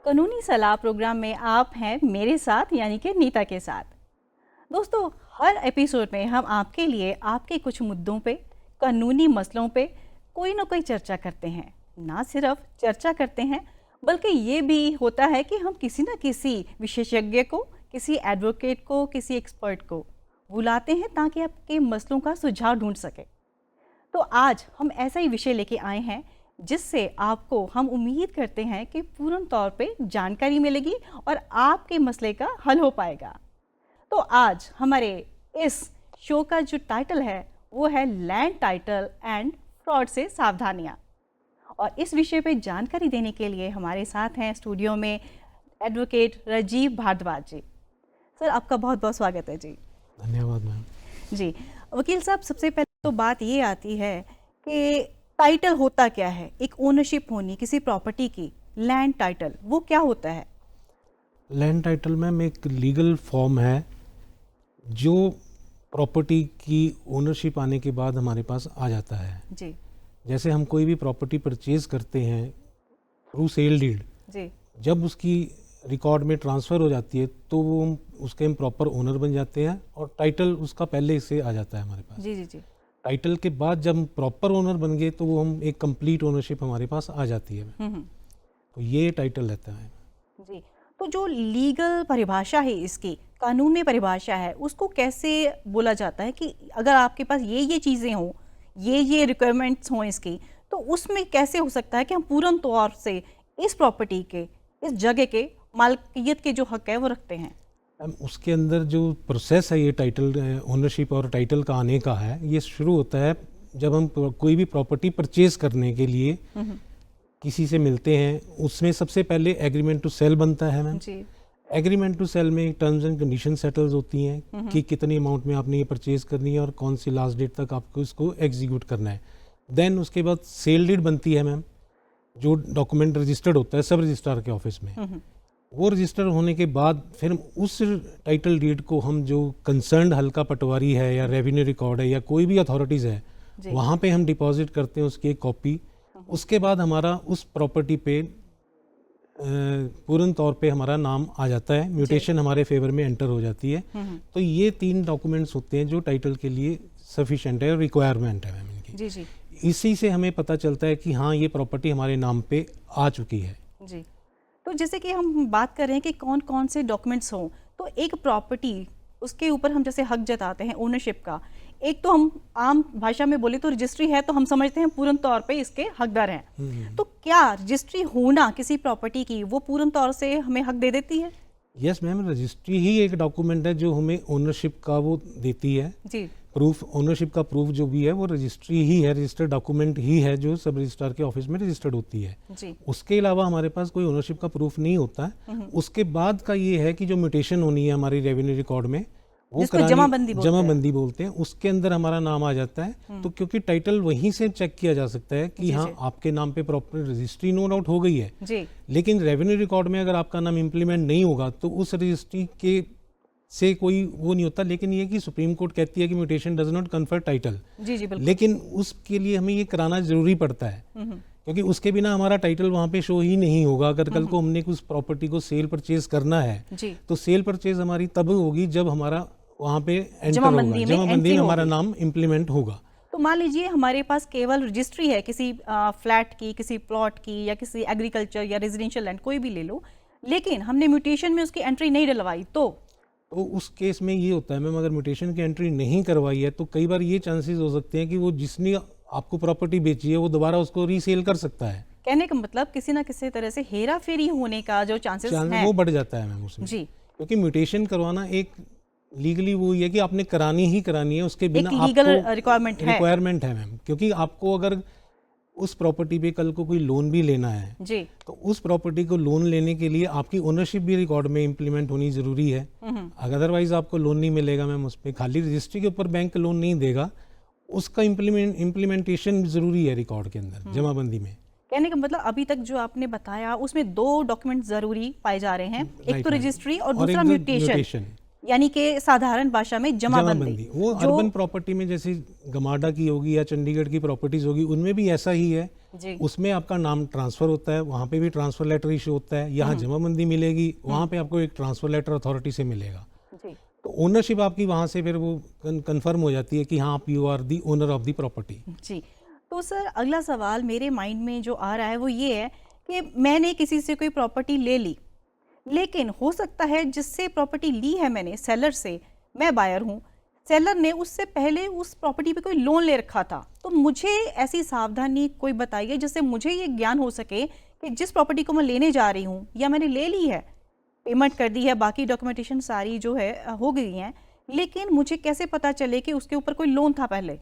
कानूनी सलाह प्रोग्राम में आप हैं मेरे साथ यानी कि नीता के साथ। दोस्तों, हर एपिसोड में हम आपके लिए आपके कुछ मुद्दों पे, कानूनी मसलों पे कोई ना कोई चर्चा करते हैं। ना सिर्फ चर्चा करते हैं बल्कि ये भी होता है कि हम किसी न किसी विशेषज्ञ को, किसी एडवोकेट को, किसी एक्सपर्ट को बुलाते हैं ताकि आपके मसलों का सुझाव ढूंढ सके। तो आज हम ऐसा ही विषय लेके आए हैं जिससे आपको हम उम्मीद करते हैं कि पूर्ण तौर पे जानकारी मिलेगी और आपके मसले का हल हो पाएगा। तो आज हमारे इस शो का जो टाइटल है वो है लैंड टाइटल एंड फ्रॉड से सावधानियां। और इस विषय पे जानकारी देने के लिए हमारे साथ हैं स्टूडियो में एडवोकेट राजीव भारद्वाज जी। सर, आपका बहुत बहुत स्वागत है जी। धन्यवाद मैम। जी वकील साहब, सबसे पहले तो बात ये आती है कि टाइटल होता क्या है। एक ओनरशिप होनी किसी प्रॉपर्टी की, लैंड टाइटल, वो क्या होता है? लैंड टाइटल मैम एक लीगल फॉर्म है जो प्रॉपर्टी की ओनरशिप आने के बाद हमारे पास आ जाता है जी जैसे हम कोई भी प्रॉपर्टी परचेज करते हैं थ्रू सेल डीड, जी जब उसकी रिकॉर्ड में ट्रांसफ़र हो जाती है तो वो उसके हम प्रॉपर ओनर बन जाते हैं और टाइटल उसका पहले से आ जाता है हमारे पास। जी जी जी टाइटल के बाद जब हम प्रॉपर ओनर बन गए तो वो हम एक कंप्लीट ओनरशिप हमारे पास आ जाती है। तो ये टाइटल रहता है जी। तो जो लीगल परिभाषा है, इसकी कानून में परिभाषा है, उसको कैसे बोला जाता है कि अगर आपके पास ये चीज़ें हों, ये रिक्वायरमेंट्स हों इसकी, तो उसमें कैसे हो सकता है कि हम पूर्ण तौर से इस प्रॉपर्टी के, इस जगह के मालकियत के जो हक है वो रखते हैं? उसके अंदर जो प्रोसेस है ये टाइटल ओनरशिप और टाइटल का आने का है, ये शुरू होता है जब हम कोई भी प्रॉपर्टी परचेज करने के लिए किसी से मिलते हैं। उसमें सबसे पहले एग्रीमेंट टू सेल बनता है मैम। एग्रीमेंट टू सेल में टर्म्स एंड कंडीशन सेटल्स होती हैं कि कितनी अमाउंट में आपने ये परचेज करनी है और कौन सी लास्ट डेट तक आपको इसको एग्जीक्यूट करना है। देन उसके बाद सेल डीड बनती है मैम, जो डॉक्यूमेंट रजिस्टर्ड होता है सब रजिस्ट्रार के ऑफिस में। वो रजिस्टर होने के बाद फिर उस टाइटल डीड को हम जो कंसर्न्ड हल्का पटवारी है या रेवेन्यू रिकॉर्ड है या कोई भी अथॉरिटीज़ है वहाँ पे हम डिपॉजिट करते हैं उसकी एक कॉपी। उसके बाद हमारा उस प्रॉपर्टी पे पूर्ण तौर पे हमारा नाम आ जाता है, म्यूटेशन हमारे फेवर में एंटर हो जाती है। तो ये 3 डॉक्यूमेंट्स होते हैं जो टाइटल के लिए सफिशिएंट है और रिक्वायरमेंट है मैम इनकी। जी जी इसी से हमें पता चलता है कि हाँ ये प्रॉपर्टी हमारे नाम पे आ चुकी है। जी। तो जैसे कि हम बात कर रहे हैं कि कौन कौन से डॉक्यूमेंट्स हों, तो एक प्रॉपर्टी, उसके ऊपर हम जैसे हक जताते हैं ओनरशिप का, एक तो हम आम भाषा में बोले तो रजिस्ट्री है, तो हम समझते हैं पूर्ण तौर पे इसके हकदार हैं। तो क्या रजिस्ट्री होना किसी प्रॉपर्टी की वो पूर्ण तौर से हमें हक दे देती है? यस मैम, रजिस्ट्री ही एक डॉक्यूमेंट है जो हमें ओनरशिप का वो देती है। जी। प्रूफ, ओनरशिप का प्रूफ जो भी है वो रजिस्ट्री ही है, रजिस्टर्ड डॉक्यूमेंट ही है जो सब रजिस्ट्रार के ऑफिस में रजिस्टर्ड होती है। जी। उसके अलावा हमारे पास कोई ओनरशिप का प्रूफ नहीं होता है। उसके बाद का ये है कि जो म्यूटेशन होनी है हमारी रेवेन्यू रिकॉर्ड में, वो जमाबंदी बोलते हैं, उसके अंदर हमारा नाम आ जाता है। तो क्योंकि टाइटल वहीं से चेक किया जा सकता है कि हाँ आपके नाम पे प्रॉपर रजिस्ट्री नो डाउट हो गई है जी। लेकिन रेवेन्यू रिकॉर्ड में अगर आपका नाम इम्प्लीमेंट नहीं होगा तो उस रजिस्ट्री के से कोई वो नहीं होता। लेकिन ये कि सुप्रीम कोर्ट कहती है कि mutation does not confer title. जी जी बिल्कुल। लेकिन उसके लिए हमें ये कराना जरूरी पड़ता है क्योंकि उसके बिना हमारा टाइटल वहाँ पे शो ही नहीं होगा। अगर कल को हमने कुछ प्रॉपर्टी को सेल परचेज करना है जी। तो सेल परचेज हमारी तब होगी जब हमारा वहाँ पे एंटर होगा, जमाबंदी में हमारा नाम इम्प्लीमेंट होगा। तो मान लीजिए हमारे पास केवल रजिस्ट्री है किसी फ्लैट की, किसी प्लॉट की, या किसी एग्रीकल्चर या रेजिडेंशियल लैंड, कोई भी ले लो, लेकिन हमने म्यूटेशन में उसकी एंट्री नहीं डलवाई, तो उस केस में ये होता है मैम, अगर म्यूटेशन की एंट्री नहीं करवाई है तो कई बार ये चांसेस हो सकते हैं कि वो जिसने आपको प्रॉपर्टी बेची है वो दोबारा उसको रीसेल कर सकता है। कहने का मतलब किसी ना किसी तरह से हेरा फेरी होने का जो चांसेस है वो बढ़ जाता है मैम उसमें जी। क्योंकि म्यूटेशन करवाना एक लीगली वो है कि आपने करानी ही करानी है, उसके बिना एक लीगल रिक्वायरमेंट है मैम। क्योंकि आपको अगर उस प्रॉपर्टी पे कल को कोई लोन भी लेना है जी, तो उस प्रॉपर्टी को लोन लेने के लिए आपकी ओनरशिप भी रिकॉर्ड में इम्प्लीमेंट होनी जरूरी है। अदरवाइज आपको लोन नहीं मिलेगा मैम। उस पर खाली रजिस्ट्री के ऊपर बैंक लोन नहीं देगा, उसका इम्प्लीमेंटेशन जरूरी है रिकॉर्ड के अंदर, जमाबंदी में। कहने का मतलब अभी तक जो आपने बताया उसमें 2 डॉक्यूमेंट जरूरी पाए जा रहे हैं, एक तो रजिस्ट्री और दूसरा म्यूटेशन। यानी कि साधारण भाषा में जमाबंदी। वो अर्बन प्रॉपर्टी में जैसे गमाडा की होगी या चंडीगढ़ की प्रॉपर्टीज होगी, उनमें भी ऐसा ही है जी। उसमें आपका नाम ट्रांसफर होता है, वहाँ पे भी ट्रांसफर लेटर इशू होता है। यहाँ जमाबंदी मिलेगी, वहाँ पे आपको एक ट्रांसफर लेटर अथॉरिटी से मिलेगा। जी। तो ओनरशिप आपकी वहाँ से फिर वो कंफर्म हो जाती है कि हाँ आप you are the owner of the property. जी। तो सर अगला सवाल मेरे माइंड में जो आ रहा है वो ये है कि मैंने किसी से कोई प्रॉपर्टी ले ली, लेकिन हो सकता है जिससे प्रॉपर्टी ली है मैंने, सेलर से, मैं बायर हूँ, सेलर ने उससे पहले उस प्रॉपर्टी पे कोई लोन ले रखा था। तो मुझे ऐसी सावधानी कोई बताइए जिससे मुझे ये ज्ञान हो सके कि जिस प्रॉपर्टी को मैं लेने जा रही हूँ या मैंने ले ली है, पेमेंट कर दी है, बाकी डॉक्यूमेंटेशन सारी जो है हो गई हैं, लेकिन मुझे कैसे पता चले कि उसके ऊपर कोई लोन था पहले?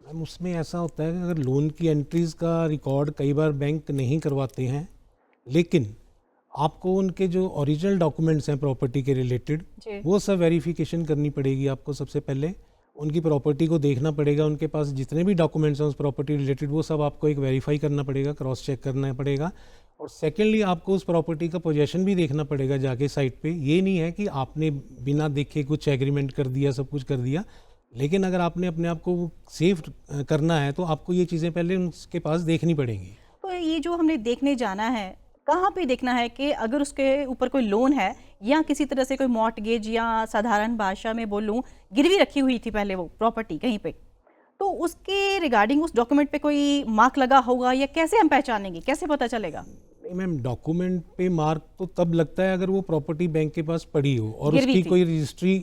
मैम उसमें ऐसा होता है कि अगर लोन की एंट्रीज का रिकॉर्ड कई बार बैंक नहीं करवाते हैं, लेकिन आपको उनके जो ओरिजिनल डॉक्यूमेंट्स हैं प्रॉपर्टी के रिलेटेड वो सब वेरिफिकेशन करनी पड़ेगी आपको। सबसे पहले उनकी प्रॉपर्टी को देखना पड़ेगा, उनके पास जितने भी डॉक्यूमेंट्स हैं उस प्रॉपर्टी रिलेटेड वो सब आपको एक वेरीफाई करना पड़ेगा, क्रॉस चेक करना पड़ेगा। और सेकेंडली आपको उस प्रॉपर्टी का पोजेशन भी देखना पड़ेगा जाके साइट पे। ये नहीं है कि आपने बिना देखे कुछ एग्रीमेंट कर दिया, सब कुछ कर दिया, लेकिन अगर आपने अपने आप को सेफ करना है तो आपको ये चीज़ें पहले उसके पास देखनी पड़ेंगी। तो ये जो हमने देखने जाना है, कहाँ पे देखना है कि अगर उसके ऊपर कोई लोन है या किसी तरह से कोई मॉर्टगेज या साधारण भाषा में बोलूँ गिरवी रखी हुई थी पहले वो प्रॉपर्टी कहीं पे, तो उसके रिगार्डिंग उस डॉक्यूमेंट पे कोई मार्क लगा होगा या कैसे हम पहचानेंगे, कैसे पता चलेगा? नहीं मैम, डॉक्यूमेंट पे मार्क तो तब लगता है अगर वो प्रॉपर्टी बैंक के पास पड़ी हो और गिरवी उसकी थी। कोई रजिस्ट्री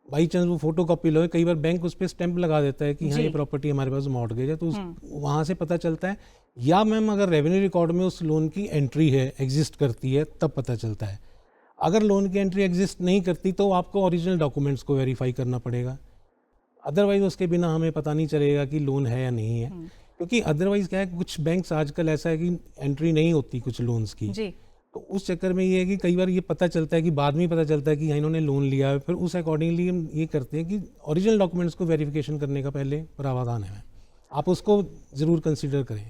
बाई चांस वो फोटो कॉपी लो, कई बार बैंक उस पर स्टैंप लगा देता है कि हाँ जी। ये प्रॉपर्टी हमारे पास मॉर्टगेज है, तो वहाँ से पता चलता है। या मैम अगर रेवेन्यू रिकॉर्ड में उस लोन की एंट्री है, एग्जिस्ट करती है, तब पता चलता है। अगर लोन की एंट्री एग्जिस्ट नहीं करती तो आपको ओरिजिनल डॉक्यूमेंट्स को वेरीफाई करना पड़ेगा, अदरवाइज उसके बिना हमें पता नहीं चलेगा कि लोन है या नहीं है। क्योंकि अदरवाइज क्या है, कुछ बैंक्स आजकल ऐसा है कि एंट्री नहीं होती कुछ लोन्स की, जी। तो उस चक्कर में ये है कि कई बार ये पता चलता है कि बाद में पता चलता है कि इन्होंने लोन लिया है, फिर उस अकॉर्डिंगली हम ये करते हैं कि ओरिजिनल डॉक्यूमेंट्स को वेरिफिकेशन करने का पहले प्रावधान है, आप उसको ज़रूर कंसीडर करें।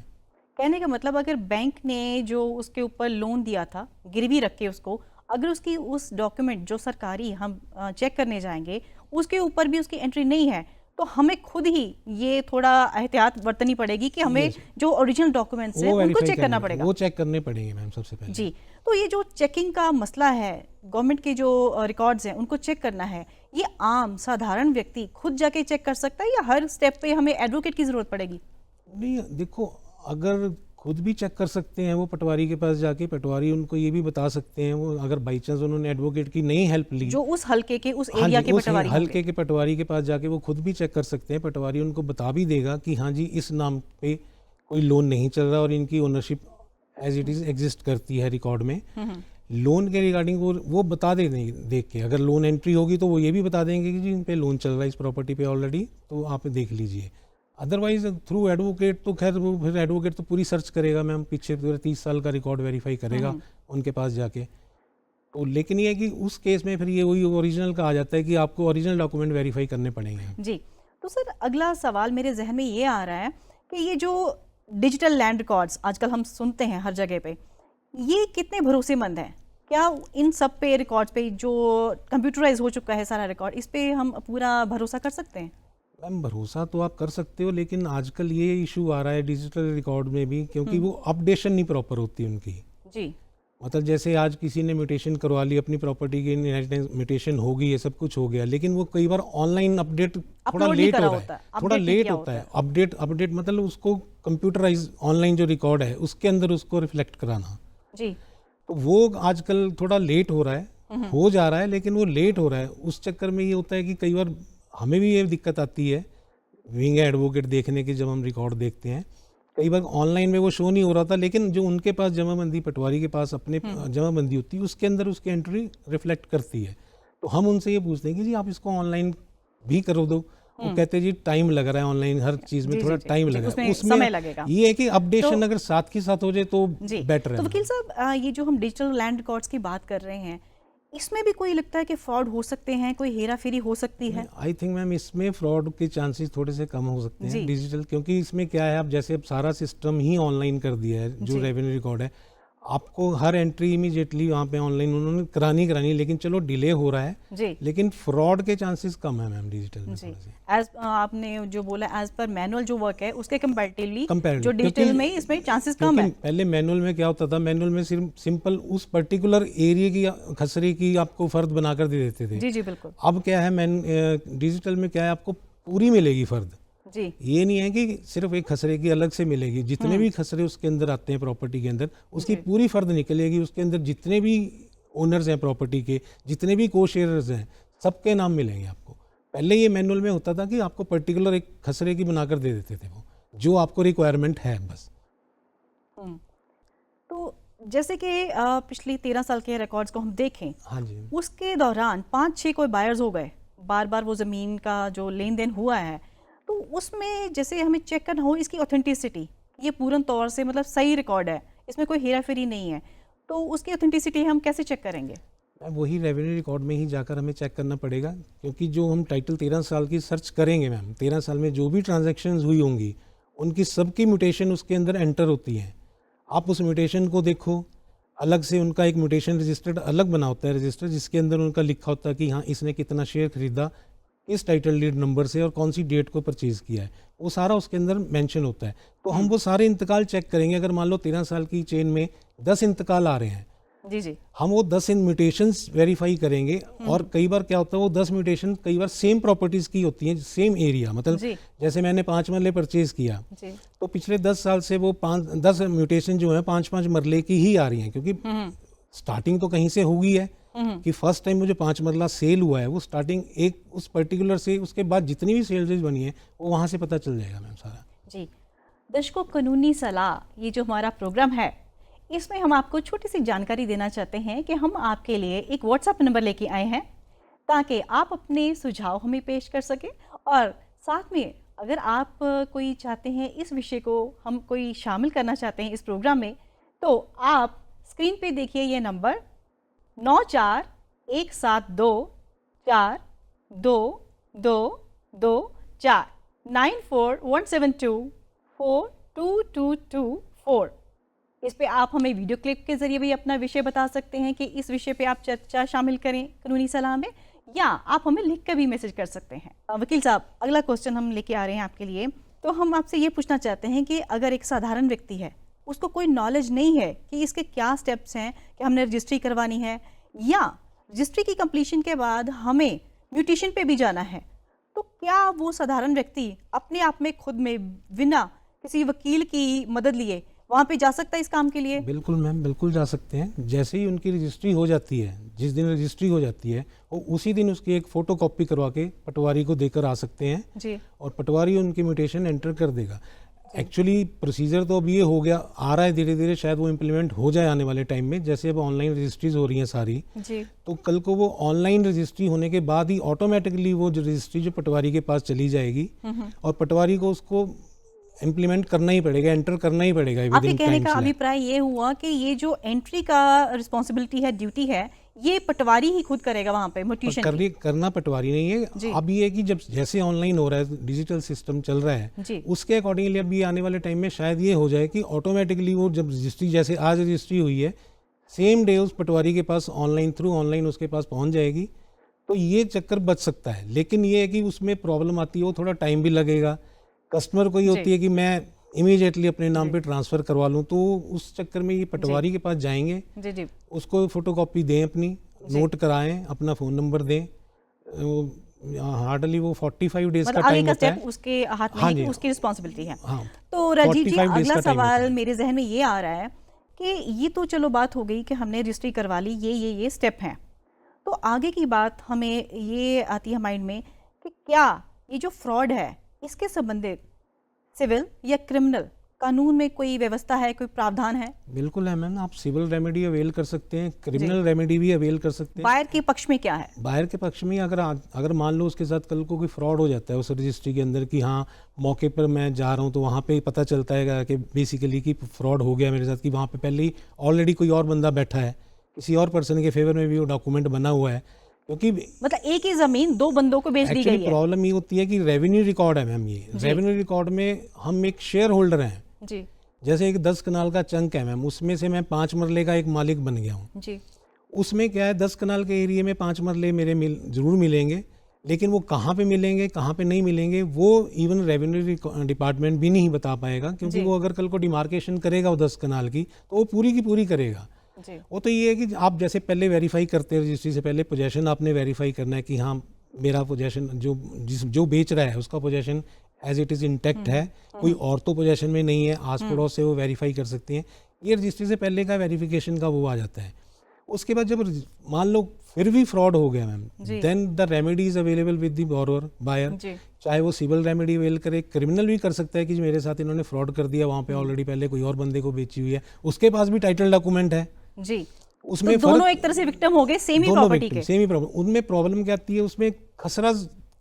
कहने का मतलब अगर बैंक ने जो उसके ऊपर लोन दिया था गिरवी रख के उसको, अगर उसकी उस डॉक्यूमेंट जो सरकारी हम चेक करने जाएंगे उसके ऊपर भी उसकी एंट्री नहीं है, तो हमें खुद ही ये थोड़ा एहतियात बरतनी पड़ेगी कि हमें जो ओरिजिनल डॉक्यूमेंट्स हैं उनको चेक करना पड़ेगा। वो चेक करने पड़ेंगे मैम सबसे पहले। जी। तो ये जो चेकिंग का मसला है, गवर्नमेंट के जो रिकॉर्ड्स हैं उनको चेक करना है, ये आम साधारण व्यक्ति खुद जाके चेक कर सकता है या हर स्टेप पे हमें एडवोकेट की ज़रूरत पड़ेगी? नहीं देखो, अगर खुद भी चेक कर सकते हैं वो पटवारी के पास जाके, पटवारी उनको ये भी बता सकते हैं, वो अगर बाई चांस उन्होंने एडवोकेट की नहीं हेल्प ली, जो उस हल्के के उस हाँ एरिया जी, के उस पटवारी हल्के के पटवारी के पास जाके वो खुद भी चेक कर सकते हैं। पटवारी उनको बता भी देगा कि हाँ जी इस नाम पे कोई लोन नहीं चल रहा और इनकी ownership as it is exist करती है रिकॉर्ड में। लोन के रिगार्डिंग वो बता देख के, अगर लोन एंट्री होगी तो वो ये भी बता देंगे कि जी इन पे लोन चल रहा है इस प्रॉपर्टी पे ऑलरेडी, तो आप देख लीजिए। अदरवाइज थ्रू एडवोकेट तो खैर वो फिर एडवोकेट तो पूरी सर्च करेगा मैम, पीछे पूरे 30 साल का रिकॉर्ड वेरीफाई करेगा उनके पास जाके। तो लेकिन ये है कि उस केस में फिर ये वही ओरिजिनल का आ जाता है कि आपको ओरिजिनल डॉक्यूमेंट वेरीफाई करने पड़ेंगे। जी। तो सर अगला सवाल मेरे जहन में ये आ रहा है कि ये जो डिजिटल लैंड रिकॉर्ड्स आजकल हम सुनते हैं हर जगह पे, ये कितने भरोसेमंद हैं? क्या इन सब पे रिकॉर्ड्स पे जो कंप्यूटराइज हो चुका है सारा रिकॉर्ड, इस पे हम पूरा भरोसा कर सकते हैं? मैम भरोसा तो आप कर सकते हो, लेकिन आजकल ये इशू आ रहा है डिजिटल रिकॉर्ड में भी, क्योंकि वो अपडेशन नहीं प्रॉपर होती उनकी। जी। मतलब जैसे आज किसी ने म्यूटेशन करवा ली अपनी प्रॉपर्टी की, म्यूटेशन हो गई है, सब कुछ हो गया, लेकिन वो कई बार ऑनलाइन अपडेट थोड़ा लेट हो रहा है, थोड़ा लेट होता है। अपडेट मतलब उसको कंप्यूटराइज ऑनलाइन जो रिकॉर्ड है उसके अंदर उसको रिफ्लेक्ट कराना। जी। तो वो आजकल थोड़ा लेट हो रहा है, हो जा रहा है, लेकिन वो लेट हो रहा है। उस चक्कर में ये होता है कि कई बार हमें भी ये दिक्कत आती है विंग एडवोकेट देखने की, जब हम रिकॉर्ड देखते हैं कई बार ऑनलाइन में वो शो नहीं हो रहा था, लेकिन जो उनके पास जमाबंदी, पटवारी के पास अपने जमाबंदी होती है उसके अंदर उसकी एंट्री रिफ्लेक्ट करती है। तो हम उनसे ये पूछते हैं कि जी आप इसको ऑनलाइन भी करो दो, वो कहते हैं जी टाइम लग रहा है ऑनलाइन, हर चीज में थोड़ा टाइम लग रहा है, उसमें समय लगेगा। ये है कि अपडेशन अगर साथ के साथ हो जाए तो बेटर है। तो वकील साहब, ये जो हम डिजिटल लैंड रिकॉर्ड्स की बात कर रहे हैं, इसमें भी कोई लगता है कि फ्रॉड हो सकते हैं, कोई हेरा फेरी हो सकती है? आई थिंक मैम इसमें फ्रॉड के चांसेस थोड़े से कम हो सकते हैं डिजिटल, क्योंकि इसमें क्या है, अब जैसे अब सारा सिस्टम ही ऑनलाइन कर दिया है जो रेवेन्यू रिकॉर्ड है। आपको हर एंट्री इमीडिएटली वहाँ पे ऑनलाइन उन्होंने करानी, लेकिन चलो डिले हो रहा है जी लेकिन फ्रॉड के चांसेस कम है मैम डिजिटल में जी। थोड़े से। एज आपने जो बोला एज पर मैनुअल जो वर्क है उसके कंपैरेटिवली Comparatively, जो डिजिटल क्योंकि- में इसमें चांसेस कम क्योंकि है। पहले मैनुअल में क्या होता था, मैनुअल में सिर्फ सिंपल उस पर्टिकुलर एरिया की खसरे की आपको फर्द बनाकर दे देते थे। जी जी बिल्कुल अब क्या है, डिजिटल में क्या है, आपको पूरी मिलेगी फर्द। जी ये नहीं है कि सिर्फ एक खसरे की अलग से मिलेगी, जितने भी खसरे उसके अंदर आते हैं प्रॉपर्टी के अंदर उसकी जी। पूरी फर्द निकलेगी। उसके अंदर जितने भी ओनर्स हैं प्रॉपर्टी के, जितने भी को शेयरर्स हैं, सबके नाम मिलेंगे आपको। पहले ये मैनुअल में होता था कि आपको पर्टिकुलर एक खसरे की बनाकर दे देते थे वो, जो आपको रिक्वायरमेंट है बस। तो जैसे कि पिछले 13 साल के रिकॉर्ड्स को हम देखें, हाँ जी। उसके दौरान 5-6 कोई बायर्स हो गए, बार बार वो ज़मीन का जो लेन देन हुआ है, तो उसमें जैसे हमें चेक करना हो इसकी ऑथेंटिसिटी, ये पूर्ण तौर से मतलब सही रिकॉर्ड है, इसमें कोई हेरा फेरी नहीं है, तो उसकी ऑथेंटिसिटी हम कैसे चेक करेंगे? वही रेवेन्यू रिकॉर्ड में ही जाकर हमें चेक करना पड़ेगा, क्योंकि जो हम टाइटल 13 साल की सर्च करेंगे मैम, 13 साल में जो भी ट्रांजैक्शंस हुई होंगी उनकी सबकी म्यूटेशन उसके अंदर एंटर होती है। आप उस म्यूटेशन को देखो, अलग से उनका एक म्यूटेशन रजिस्टर्ड अलग बना होता है रजिस्टर, जिसके अंदर उनका लिखा होता है कि हाँ इसने कितना शेयर खरीदा, किस टाइटल डीड नंबर से और कौन सी डेट को परचेज किया है, वो सारा उसके अंदर मेंशन होता है। तो हम वो सारे इंतकाल चेक करेंगे। अगर मान लो 13 साल की चेन में 10 इंतकाल आ रहे हैं, जी जी हम वो 10 म्यूटेशंस वेरीफाई करेंगे। और कई बार क्या होता है, वो 10 म्यूटेशन कई बार सेम प्रॉपर्टीज की होती हैं, सेम एरिया, मतलब जी जैसे मैंने 5 मरले परचेज किया, जी तो पिछले 10 साल से वो 10 म्यूटेशन जो है 5-5 मरले की ही आ रही हैं, क्योंकि स्टार्टिंग तो कहीं से हुई है कि फर्स्ट टाइम मुझे 5 मरला सेल हुआ है, वो स्टार्टिंग एक उस पर्टिकुलर से, उसके बाद जितनी भी सेल्स बनी है वो वहाँ से पता चल जाएगा मैम सारा। जी। दर्शकों, कानूनी सलाह ये जो हमारा प्रोग्राम है, इसमें हम आपको छोटी सी जानकारी देना चाहते हैं कि हम आपके लिए एक व्हाट्सएप नंबर लेके आए हैं ताकि आप अपने सुझाव हमें पेश कर सकें, और साथ में अगर आप कोई चाहते हैं इस विषय को हम कोई शामिल करना चाहते हैं इस प्रोग्राम में, तो आप स्क्रीन पे देखिए ये नंबर 9417242224 9417242224। इस पे आप हमें वीडियो क्लिप के जरिए भी अपना विषय बता सकते हैं कि इस विषय पे आप चर्चा शामिल करें कानूनी सलाह में, या आप हमें लिख कर भी मैसेज कर सकते हैं। वकील साहब, अगला क्वेश्चन हम लेके आ रहे हैं आपके लिए। तो हम आपसे ये पूछना चाहते हैं कि अगर एक साधारण व्यक्ति है, उसको कोई नॉलेज नहीं है कि इसके क्या स्टेप्स हैं, कि हमने रजिस्ट्री करवानी है या रजिस्ट्री की कंप्लीशन के बाद हमें म्यूटेशन पे भी जाना है, तो क्या वो साधारण व्यक्ति अपने आप में खुद में बिना किसी वकील की मदद लिए वहाँ पे जा सकता है इस काम के लिए? बिल्कुल मैम, बिल्कुल जा सकते हैं। जैसे ही उनकी रजिस्ट्री हो जाती है, जिस दिन रजिस्ट्री हो जाती है, वो उसी दिन उसकी एक फ़ोटो कॉपी करवा के पटवारी को देकर आ सकते हैं जी। और पटवारी उनकी म्यूटेशन एंटर कर देगा। एक्चुअली प्रोसीजर तो अब ये हो गया, आ रहा है धीरे धीरे, शायद वो इम्प्लीमेंट हो जाए आने वाले टाइम में। जैसे अब ऑनलाइन रजिस्ट्रीज हो रही हैं सारी, जी तो कल को वो ऑनलाइन रजिस्ट्री होने के बाद ही ऑटोमेटिकली वो जो रजिस्ट्री जो पटवारी के पास चली जाएगी और पटवारी को उसको इम्प्लीमेंट करना ही पड़ेगा, एंटर करना ही पड़ेगा। आपके कहने का अभिप्राय ये हुआ कि ये जो एंट्री का रिस्पॉन्सिबिलिटी है, ड्यूटी है, ये पटवारी ही खुद करेगा वहाँ पे म्यूटेशन की? करना पटवारी नहीं है। अब ये है कि जब जैसे ऑनलाइन हो रहा है, डिजिटल सिस्टम चल रहा है, जी। उसके अकॉर्डिंगली अब ये आने वाले टाइम में शायद ये हो जाए कि ऑटोमेटिकली वो जब रजिस्ट्री, जैसे आज रजिस्ट्री हुई है, सेम डे उस पटवारी के पास ऑनलाइन उसके पास पहुँच जाएगी। तो ये चक्कर बच सकता है, लेकिन ये है कि उसमें प्रॉब्लम आती है, वो थोड़ा टाइम भी लगेगा। कस्टमर को ये होती है कि मैं इमीडिएटली अपने नाम पे ट्रांसफ़र करवा लूँ, तो उस चक्कर में ये पटवारी के पास जाएंगे, जी जी उसको फोटोकॉपी दें, अपनी नोट कराएं, अपना फ़ोन नंबर दें। हार्डली वो 45 डेज का टाइम होता है, उसके हाथ में हाँ है कि जी, उसकी रिस्पॉन्सिबिलिटी है। हाँ। तो राजीव जी, 45 days अगला का time होता सवाल है। मेरे जहन में ये आ रहा है कि ये तो चलो बात हो गई कि हमने रजिस्ट्री करवा ली, ये स्टेप हैं, तो आगे की बात हमें ये आती है माइंड में कि क्या ये जो फ्रॉड है, इसके संबंधित सिविल या क्रिमिनल कानून में कोई व्यवस्था है, कोई प्रावधान है? बिल्कुल है मैम, आप सिविल रेमेडी अवेल कर सकते हैं, क्रिमिनल रेमेडी भी अवेल कर सकते हैं। बायर के पक्ष में क्या है? बायर के पक्ष में अगर मान लो उसके साथ कल को कोई फ्रॉड हो जाता है उस रजिस्ट्री के अंदर, कि हाँ मौके पर मैं जा रहा हूँ तो वहाँ पे पता चलता है कि बेसिकली कि फ्रॉड हो गया मेरे साथ, कि वहाँ पे पहले ही ऑलरेडी कोई और बंदा बैठा है, किसी और पर्सन के फेवर में भी वो डॉक्यूमेंट बना हुआ है, क्योंकि मतलब एक ही जमीन दो बंदों को बेच दी गई है। प्रॉब्लम ये होती है कि रेवेन्यू रिकॉर्ड है मैम, ये रेवेन्यू रिकॉर्ड में हम एक शेयर होल्डर हैं, जी। जैसे एक 10 कनाल का चंक है मैम, उसमें से मैं 5 मरले का एक मालिक बन गया हूँ। जी उसमें क्या है, 10 कनाल के एरिया में 5 मरले मेरे जरूर मिलेंगे, लेकिन वो कहाँ पे मिलेंगे कहाँ पे नहीं मिलेंगे वो इवन रेवेन्यू डिपार्टमेंट भी नहीं बता पाएगा, क्योंकि जी। वो अगर कल को डिमार्केशन करेगा वो 10 कनाल की तो वो पूरी की पूरी करेगा। जी वो तो ये है कि आप जैसे पहले वेरीफाई करते हैं, रजिस्ट्री से पहले पोजेशन आपने वेरीफाई करना है कि हाँ मेरा पोजेशन जो बेच रहा है उसका possession as it is intact है, कोई और तो पोजेशन में नहीं है, आस पड़ोस से वो वेरीफाई कर सकते हैं। ये रजिस्ट्री से पहले का वेरिफिकेशन का वो आ जाता है। उसके बाद जब मान लो फिर भी फ्रॉड हो गया ma'am, then the remedy is available with the borrower buyer. चाहे वो सिविल रेमेडी अवेल करे, क्रिमिनल भी कर सकता है कि मेरे साथ इन्होंने फ्रॉड कर दिया, वहाँ पे ऑलरेडी पहले कोई और बंदे को बेची हुई है, उसके पास भी टाइटल डॉक्यूमेंट है जी। उसमें तो दोनों एक तरह से विक्टिम हो गए सेम ही प्रॉपर्टी के। सेम ही प्रॉब्लम। उनमें प्रॉब्लम क्या आती है, उसमें खसरा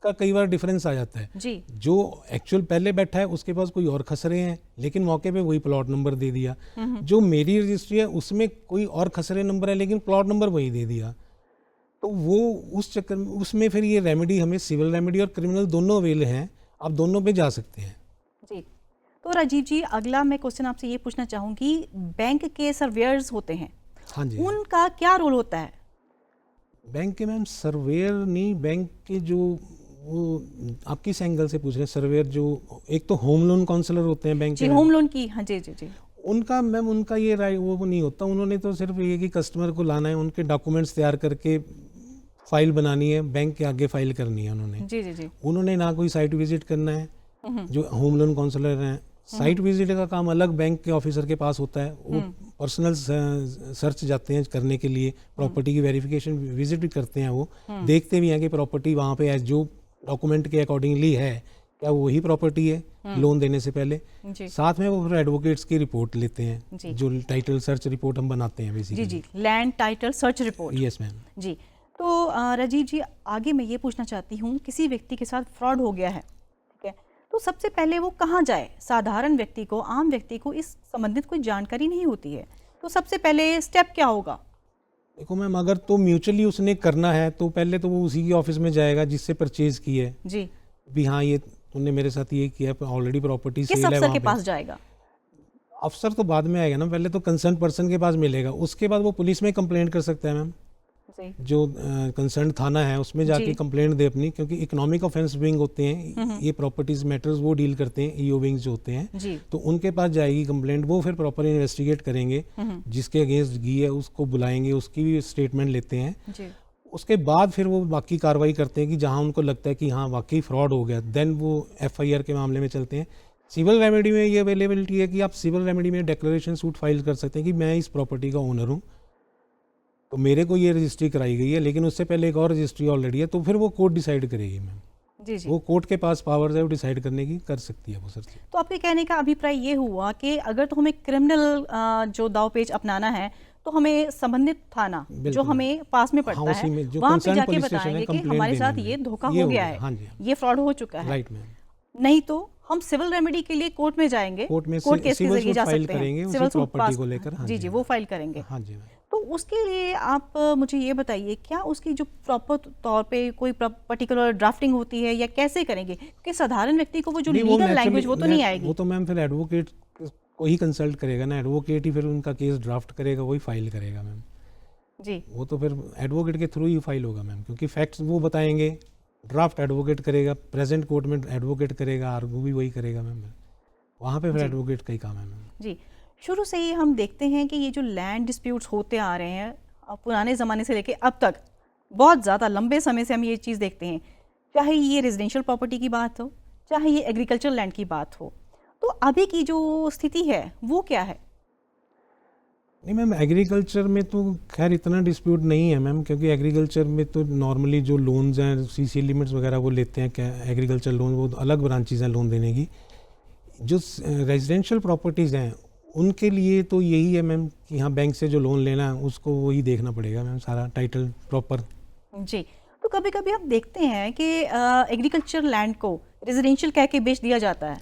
का कई बार डिफरेंस आ जाता है जी। जो एक्चुअल पहले बैठा है उसके पास कोई और खसरे हैं, लेकिन मौके पे वही प्लॉट नंबर दे दिया। जो मेरी रजिस्ट्री है उसमें कोई और खसरे नंबर है लेकिन प्लॉट नंबर वही दे दिया। तो वो उस चक्कर में उसमें फिर ये रेमेडी हमें सिविल रेमेडी और क्रिमिनल दोनों अवेल हैं, आप दोनों पे जा सकते हैं जी। तो राजीव जी, अगला मैं क्वेश्चन आपसे ये पूछना चाहूँगी, बैंक के सर्वेयर्स होते हैं, हाँ जी, उनका क्या रोल होता है? बैंक के मैम सर्वेयर नहीं, बैंक के जो वो आप किस एंगल से पूछ रहे हैं? सर्वेयर जो एक तो होम लोन काउंसलर होते हैं बैंक जी, के, होम लोन की, हाँ जी जी जी। उनका मैम उनका ये राय वो नहीं होता, उन्होंने तो सिर्फ ये कि कस्टमर को लाना है, उनके डॉक्यूमेंट्स तैयार करके फाइल बनानी है, बैंक के आगे फाइल करनी है उन्होंने। जी जी जी। उन्होंने ना कोई साइट विजिट करना है, जो होम लोन काउंसलर हैं साइट विजिट का काम अलग बैंक के ऑफिसर के पास होता है, वो पर्सनल सर्च जाते हैं करने के लिए, प्रॉपर्टी की वेरिफिकेशन विजिट भी करते हैं, वो देखते भी हैं कि प्रॉपर्टी वहाँ पे जो डॉक्यूमेंट के अकॉर्डिंगली है क्या वो वही प्रॉपर्टी है लोन देने से पहले। साथ में वो फिर एडवोकेट्स की रिपोर्ट लेते हैं, जो टाइटल सर्च रिपोर्ट हम बनाते हैं बेसिकली। जी जी, land title search report. Yes ma'am जी। तो राजीव जी, आगे मैं ये पूछना चाहती हूँ, किसी व्यक्ति के साथ फ्रॉड हो गया है, ठीक है, तो सबसे पहले वो कहाँ जाए? साधारण व्यक्ति को, आम व्यक्ति को इस संबंधित कोई जानकारी नहीं होती है, तो सबसे पहले स्टेप क्या होगा? देखो मैम, अगर तो म्यूचुअली उसने करना है तो पहले तो वो उसी की ऑफिस में जाएगा जिससे परचेज की है जी। भी, हाँ ये तुमने मेरे साथ ये किया, ऑलरेडी प्रॉपर्टी सेल किस है, अफसर वहाँ के पे पास जाएगा? अफसर तो बाद में आएगा ना, पहले तो कंसर्न पर्सन के पास मिलेगा, उसके बाद वो पुलिस में कंप्लेंट कर सकता है मैम, जो कंसर्न थाना है उसमें जाके कंप्लेंट दे अपनी, क्योंकि इकोनॉमिक ऑफेंस विंग होते हैं ये प्रॉपर्टीज मैटर्स वो डील करते हैं, ईओ विंग्स जो होते हैं, तो उनके पास जाएगी कंप्लेंट, वो फिर प्रॉपर इन्वेस्टिगेट करेंगे, जिसके अगेंस्ट गी है उसको बुलाएंगे, उसकी भी स्टेटमेंट लेते हैं, उसके बाद फिर वो बाकी कार्रवाई करते हैं कि जहां उनको लगता है कि हाँ वाकई फ्रॉड हो गया, देन वो एफआईआर के मामले में चलते हैं। सिविल रेमेडी में ये अवेलेबिलिटी है कि आप सिविल रेमेडी में डिक्लेरेशन सूट फाइल कर सकते हैं कि मैं इस प्रॉपर्टी का ओनर हूँ, तो मेरे को ये रजिस्ट्री कराई गई है, लेकिन उससे पहले एक और रजिस्ट्री ऑलरेडी है, तो फिर वो कोर्ट डिसाइड करेगी मैम। जी जी। वो कोर्ट के पास पावर है, वो डिसाइड करने की कर सकती है वो सर। तो आपके कहने का अभिप्राय ये हुआ कि अगर तो हमें क्रिमिनल जो दावपेच अपनाना है तो हमें संबंधित थाना जो हमें पास में पड़ता है वहाँ पे जाके बताएंगे कि हमारे साथ ये धोखा हो गया है, ये फ्रॉड हो चुका है। Right ma'am. नहीं तो हम सिविल रेमेडी के लिए कोर्ट में जाएंगे, कोर्ट केस के जरिए जा सकते हैं, सिविल प्रॉपर्टी को लेकर। जी जी, वो फाइल करेंगे। हाँ जी। तो उसके लिए आप मुझे ये बताइए, क्या उसकी जो प्रॉपर तौर पे कोई पर्टिकुलर ड्राफ्टिंग होती है या कैसे करेंगे? क्योंकि साधारण व्यक्ति को वो जो लीगल लैंग्वेज वो तो नहीं आएगी। वो तो मैम फिर एडवोकेट को ही कंसल्ट करेगा ना, एडवोकेट ही फिर उनका केस ड्राफ्ट करेगा, वही फाइल करेगा मैम जी। वो तो फिर एडवोकेट के थ्रू ही फाइल होगा मैम, क्योंकि फैक्ट्स वो बताएंगे, ड्राफ्ट एडवोकेट करेगा, प्रेजेंट कोर्ट में एडवोकेट करेगा, आर्गू भी वही करेगा मैम, वहाँ पे फिर एडवोकेट का ही काम है मैम। जी। शुरू से ही हम देखते हैं कि ये जो लैंड डिस्प्यूट्स होते आ रहे हैं पुराने ज़माने से लेके अब तक, बहुत ज़्यादा लंबे समय से हम ये चीज़ देखते हैं, चाहे ये रेजिडेंशियल प्रॉपर्टी की बात हो, चाहे ये एग्रीकल्चर लैंड की बात हो, तो अभी की जो स्थिति है वो क्या है? नहीं मैम, एग्रीकल्चर में तो खैर इतना डिस्प्यूट नहीं है मैम, क्योंकि एग्रीकल्चर में तो नॉर्मली जो लोन्स हैं सीसी लिमिट्स वगैरह वो लेते हैं, क्या एग्रीकल्चर लोन वो अलग ब्रांचेज हैं लोन देने की। जो रेजिडेंशियल प्रॉपर्टीज़ हैं उनके लिए तो यही है मैम कि हाँ बैंक से जो लोन लेना है उसको वही देखना पड़ेगा मैम, सारा टाइटल प्रॉपर। जी। तो कभी कभी आप देखते हैं कि एग्रीकल्चर लैंड को रेजिडेंशियल कह के बेच दिया जाता है।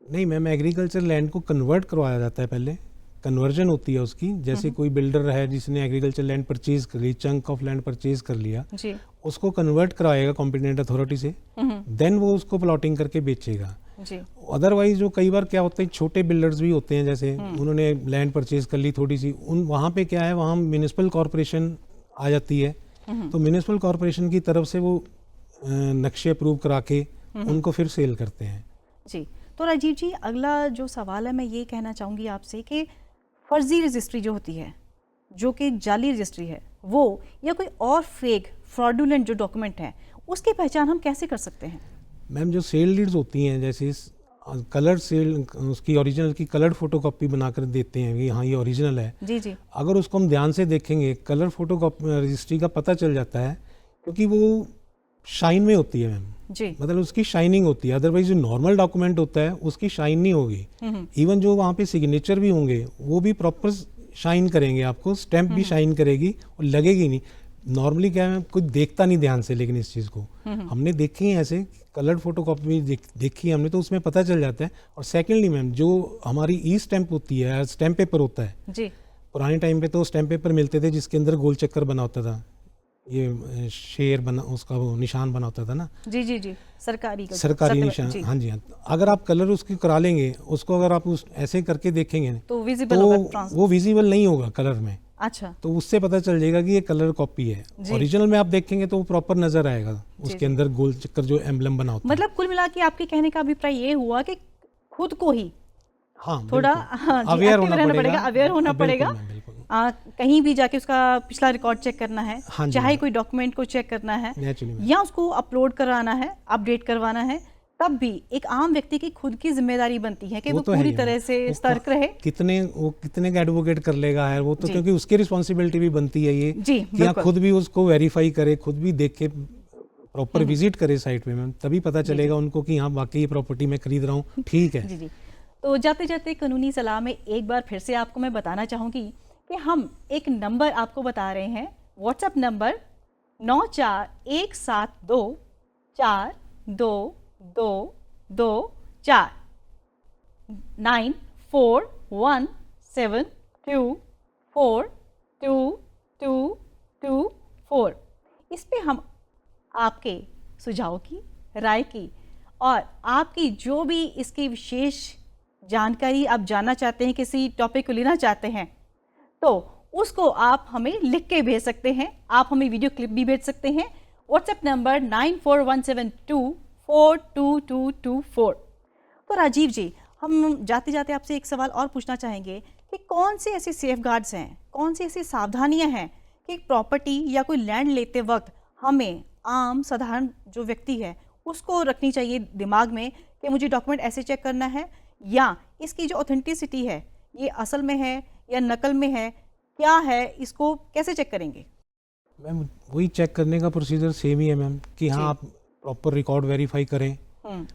नहीं मैम, एग्रीकल्चर लैंड को कन्वर्ट करवाया जाता है, पहले कन्वर्जन होती है उसकी। जैसे कोई बिल्डर है जिसने एग्रीकल्चर लैंड परचेज कर ली, चंक ऑफ लैंड परचेज कर लिया जी, उसको कन्वर्ट कराएगा कॉम्पिटेंट अथॉरिटी से, देन वो उसको प्लॉटिंग करके बेचेगा। जी। अदरवाइज जो कई बार क्या होता है, छोटे बिल्डर्स भी होते हैं, जैसे उन्होंने लैंड परचेज कर ली थोड़ी सी, उन वहाँ पे क्या है, वहाँ म्यूनिसिपल कॉरपोरेशन आ जाती है, तो म्यूनिसिपल कॉरपोरेशन की तरफ से वो नक्शे अप्रूव करा के उनको फिर सेल करते हैं। जी। तो राजीव जी, अगला जो सवाल है मैं ये कहना चाहूँगी आपसे कि फर्जी रजिस्ट्री जो होती है, जो कि जाली रजिस्ट्री है, वो या कोई और फेक फ्रॉडुलेंट जो डॉक्यूमेंट है, उसकी पहचान हम कैसे कर सकते हैं? मैम, जो सेल डीड्स होती हैं, जैसे कलर सेल, उसकी ओरिजिनल की कलर्ड फोटोकॉपी बनाकर देते हैं कि हाँ ये ओरिजिनल है। जी जी। अगर उसको हम ध्यान से देखेंगे, कलर फोटोकॉपी रजिस्ट्री का पता चल जाता है, क्योंकि वो शाइन में होती है मैम, जी। मतलब उसकी शाइनिंग होती है। अदरवाइज जो नॉर्मल डॉक्यूमेंट होता है उसकी शाइन नहीं होगी। इवन जो वहाँ पे सिग्नेचर भी होंगे वो भी प्रॉपर शाइन करेंगे, आपको स्टैंप भी शाइन करेगी और लगेगी नहीं। नॉर्मली क्या है, कुछ देखता नहीं ध्यान से, लेकिन इस चीज़ को हमने देखी है, ऐसे कलर्ड फोटोकॉपी देखी है हमने, तो उसमें पता चल जाता है। और सेकेंडली मैम, जो हमारी ई स्टैंप होती है, स्टैंप पेपर होता है जी। पुराने टाइम पे तो स्टैंप पेपर मिलते थे जिसके अंदर गोल चक्कर बना होता था, ये शेर बना, उसका वो निशान बना होता था ना। जी जी जी। सरकारी निशान, हाँ जी हाँ। अगर आप कलर उसकी करा लेंगे, उसको अगर आप उस ऐसे करके देखेंगे तो विजिबल तो होगा, वो विजिबल नहीं होगा कलर में। अच्छा। तो उससे पता चल जाएगा कि ये कलर कॉपी है। ओरिजिनल में आप देखेंगे तो वो प्रॉपर नजर आएगा, उसके अंदर गोल चक्कर जो एम्बलम बना होता है। मतलब कुल मिला के आपके कहने का अभिप्राय ये हुआ कि खुद को ही थोड़ा अवेयर होना पड़ेगा, अवेयर होना पड़ेगा। कहीं भी जाके उसका पिछला रिकॉर्ड चेक करना है, चाहे कोई डॉक्यूमेंट को चेक करना है या उसको अपलोड कराना है, अपडेट करवाना है, तब भी एक आम व्यक्ति की खुद की जिम्मेदारी बनती है कि वो पूरी तरह से सतर्क रहे। कितने का एडवोकेट कर लेगा है वो तो, क्योंकि उसकी रिस्पॉन्सिबिलिटी भी बनती है ये जी, कि खुद भी उसको वेरीफाई करे, खुद भी देख के प्रॉपर विजिट करे साइट पे मैम, तभी पता चलेगा उनको कि हाँ वाकई ये प्रॉपर्टी मैं खरीद रहा हूँ, ठीक है। जी जी। तो जाते जाते कानूनी सलाह में एक बार फिर से आपको मैं बताना चाहूँगी कि हम एक नंबर आपको बता रहे हैं, व्हाट्सएप नंबर 9417242224 9417242224। इस पे हम आपके सुझाव की, राय की और आपकी जो भी इसकी विशेष जानकारी आप जानना चाहते हैं, किसी टॉपिक को लेना चाहते हैं, तो उसको आप हमें लिख के भेज सकते हैं। आप हमें वीडियो क्लिप भी भेज सकते हैं। WhatsApp number 9417242224। तो राजीव जी, हम जाते जाते आपसे एक सवाल और पूछना चाहेंगे कि कौन से ऐसे सेफगार्ड्स हैं, कौन सी ऐसी सावधानियां हैं कि प्रॉपर्टी या कोई लैंड लेते वक्त हमें आम साधारण जो व्यक्ति है उसको रखनी चाहिए दिमाग में कि मुझे डॉक्यूमेंट ऐसे चेक करना है, या इसकी जो ऑथेंटिसिटी है ये असल में है या नकल में है, क्या है, इसको कैसे चेक करेंगे? मैम, वही चेक करने का प्रोसीजर सेम ही है मैम, कि हाँ आप प्रॉपर रिकॉर्ड वेरीफाई करें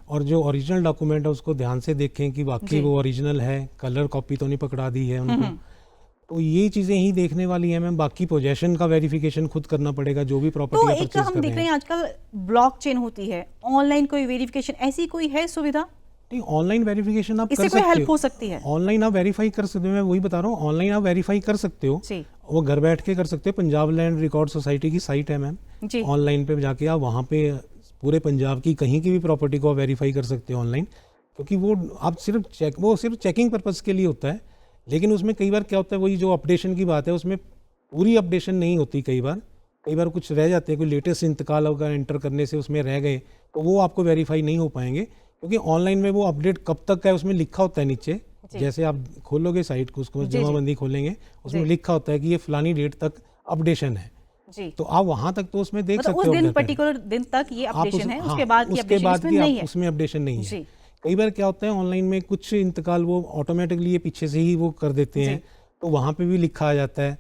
और जो ओरिजिनल डॉक्यूमेंट है उसको ध्यान से देखें कि वाकई वो ओरिजिनल है, कलर कॉपी तो नहीं पकड़ा दी है उनको। तो ये चीजें ही देखने वाली हैं मैम। बाकी पोजेशन का वेरिफिकेशन खुद करना पड़ेगा, जो भी प्रॉपर्टी तो एक हम देख रहे हैं आजकल ब्लॉकचेन होती है, ऑनलाइन कोई वेरिफिकेशन, ऐसी कोई है सुविधा? नहीं, ऑनलाइन वेरिफिकेशन आप कर सकते हो, हेल्प हो सकती है। ऑनलाइन आप वेरीफाई कर सकते हो, मैं वही बता रहा हूँ, ऑनलाइन आप वेरीफाई कर सकते हो, वो घर बैठ के कर सकते हो। पंजाब लैंड रिकॉर्ड सोसाइटी की साइट है मैम, ऑनलाइन पे जाके आप वहाँ पे पूरे पंजाब की कहीं की भी प्रॉपर्टी को आप वेरीफाई कर सकते हो ऑनलाइन, क्योंकि वो आप सिर्फ चेकिंग पर्पज़ के लिए होता है। लेकिन उसमें कई बार क्या होता है, वही जो अपडेशन की बात है, उसमें पूरी अपडेशन नहीं होती। कई बार कुछ रह जाते हैं, कोई लेटेस्ट इंतकाल अगर एंटर करने से उसमें रह गए तो वो आपको वेरीफाई नहीं हो पाएंगे, क्योंकि ऑनलाइन में वो अपडेट कब तक है उसमें लिखा होता है नीचे। जैसे आप खोलोगे साइट को, उसको जमाबंदी खोलेंगे, उसमें लिखा होता है कि ये फलानी डेट तक अपडेशन है जी। तो आप वहां तक तो उसमें देख सकते हो, उस दिन पर्टिकुलर दिन तक ये अपडेशन है, उसके बाद की उसमें अपडेशन नहीं है। कई बार क्या होता है ऑनलाइन में कुछ इंतकाल वो ऑटोमेटिकली पीछे से ही वो कर देते हैं, तो वहाँ पे भी लिखा आ जाता है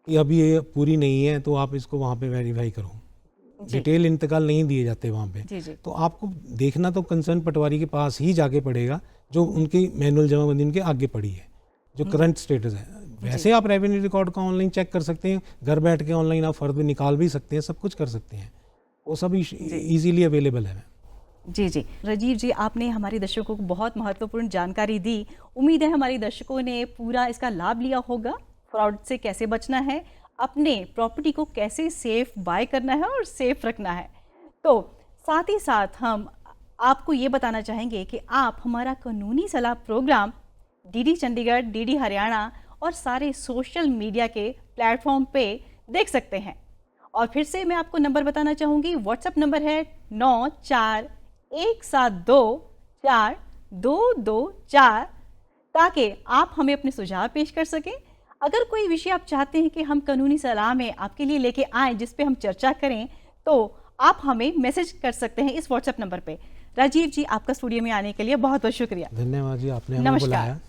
कि अभी ये पूरी नहीं है, तो आप इसको वहाँ पे वेरीफाई करो। डिटेल इंतकाल नहीं दिए जाते वहाँ पे। तो आपको देखना तो कंसर्न पटवारी के पास ही जाके पड़ेगा, जो उनकी मैनुअल जमाबंदी उनके आगे पड़ी है, जो करंट स्टेटस है। वैसे आप रेवेन्यू रिकॉर्ड का ऑनलाइन चेक कर सकते हैं, घर बैठ के ऑनलाइन आप फर्द निकाल भी सकते हैं, सब कुछ कर सकते हैं, वो सब इजीली अवेलेबल है। जी जी। राजीव जी, आपने हमारे दर्शकों को बहुत महत्वपूर्ण जानकारी दी। उम्मीद है हमारे दर्शकों ने पूरा इसका लाभ लिया होगा। फ्रॉड से कैसे बचना है, अपने प्रॉपर्टी को कैसे सेफ बाय करना है और सेफ रखना है। तो साथ ही साथ हम आपको ये बताना चाहेंगे कि आप हमारा कानूनी सलाह programme DD Chandigarh, DD Haryana और सारे सोशल मीडिया के प्लेटफॉर्म पे देख सकते हैं। और फिर से मैं आपको नंबर बताना चाहूँगी, व्हाट्सएप नंबर है 9417244224, ताकि आप हमें अपने सुझाव पेश कर सकें। अगर कोई विषय आप चाहते हैं कि हम कानूनी सलाह में आपके लिए लेके आएँ जिस पे हम चर्चा करें, तो आप हमें मैसेज कर सकते हैं इस व्हाट्सएप नंबर पे। राजीव जी, आपका स्टूडियो में आने के लिए बहुत बहुत शुक्रिया। धन्यवाद जी, आपने हमें नमस्कार। बुलाया।